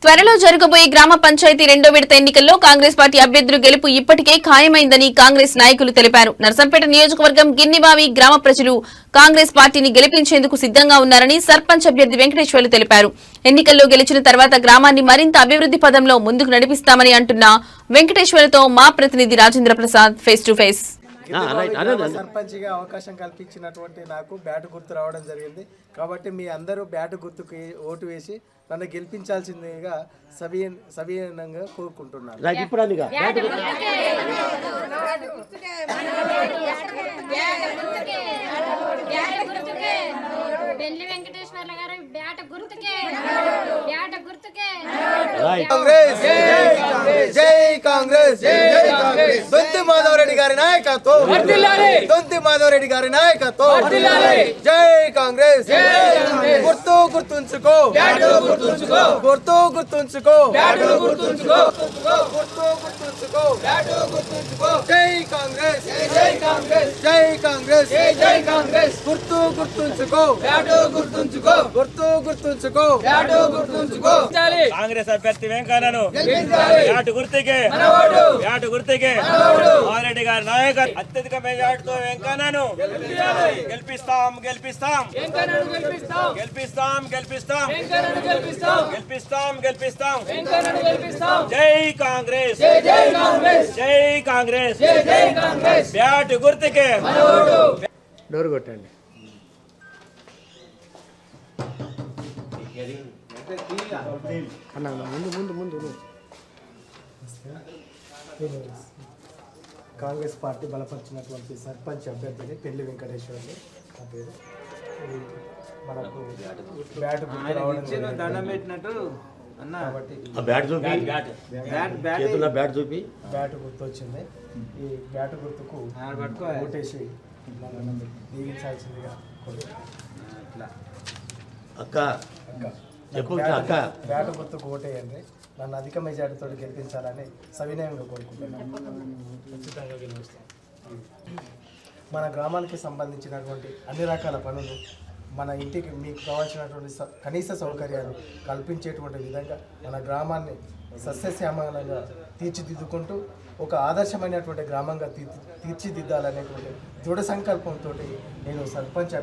త్వరలో జరగబోయే గ్రామ పంచాయతీ రెండో విడత ఎన్నికల్లో కాంగ్రెస్ పార్టీ అభ్యర్థుల గెలుపు ఇప్పటికే ఖాయమైందని కాంగ్రెస్ నాయకులు తెలిపారు. నర్సంపేట నియోజకవర్గం గిన్నిబావి గ్రామ ప్రజలు కాంగ్రెస్ పార్టీని గెలిపించేందుకు సిద్ధంగా ఉన్నారని సర్పంచ్ అభ్యర్థి వెంకటేశ్వర్లు తెలిపారు. ఎన్నికల్లో గెలిచిన తర్వాత గ్రామాన్ని మరింత అభివృద్ధి పదంలో ముందుకు నడిపిస్తామని అంటున్న వెంకటేశ్వర్లతో మా ప్రతినిధి Rajendra Prasad face to face. సర్పంచ్గా అవకాశం కల్పించినటువంటి నాకు బ్యాటు గుర్తు రావడం జరిగింది. కాబట్టి మీ అందరూ బ్యాటు గుర్తుకి ఓటు వేసి నన్ను గెలిపించాల్సిందిగా సవినయంగా కోరుకుంటున్నాను. దొంతి మాధవరెడ్డి గారి నాయకత్వం, దొంతి మాధవరెడ్డి గారి నాయకత్వం. జై కాంగ్రెస్. గుర్తు గుర్తుంచుకో, గుర్తు గుర్తుంచుకో, గుర్తు గుర్తుంచుకో. జై కాంగ్రెస్, జై కాంగ్రెస్, జై కాంగ్రెస్, జై కాంగ్రెస్. గుర్తు గుర్తుంచుకో, గుర్తుంచుకో, గుర్తు గుర్తుంచుకో, గుర్తుంచుకో. కాంగ్రెస్ అభ్యర్థి వెంకన్నను బ్యాటు గుర్తుకే, బ్యాటు గుర్తుకే మాధవరెడ్డి గారి నాయకత్వం అత్యధిక మెజార్టీతో వెంకన్నను గెలిపిస్తాం, గెలిపిస్తాం, గెలిపిస్తాం, గెలిపిస్తాం, గెలిపిస్తాం, గెలిపిస్తాం. జై కాంగ్రెస్, జై కాంగ్రెస్, జై కాంగ్రెస్, జై కాంగ్రెస్. బ్యాటు గుర్తుకే. డోర్ కొట్టండి. అన్న ముందు ముందు ముందు కాంగ్రెస్ పార్టీ బలపరిచినటువంటి సర్పంచ్ అభ్యర్థిని పెళ్లి వెంకటేశ్వర్లు నా పేరు. మనకు బ్యాట్ దండం పెట్టినట్టు కాబట్టి బ్యాట్ చూపి బ్యాట్ గుర్తు వచ్చింది. ఈ బ్యాట్ గుర్తుకు ఓటేసి దీవించాల్సిందిగా అక్క బ్యాట్ గుర్తుకు ఓటేయండి. నన్ను అధిక మెజార్టీతో గెలిపించాలని సవినయంగా కోరుకుంటున్నాను. ఖచ్చితంగా గెలుస్తాను. మన గ్రామానికి సంబంధించినటువంటి అన్ని రకాల పనులు, మన ఇంటికి మీకు కావాల్సినటువంటి కనీస సౌకర్యాలు కల్పించేటువంటి విధంగా మన గ్రామాన్ని సస్యశ్యామలంగా తీర్చిదిద్దుకుంటూ ఒక ఆదర్శమైనటువంటి గ్రామంగా తీర్చిదిద్దాలనేటువంటి దృఢ సంకల్పంతో నేను సర్పంచ్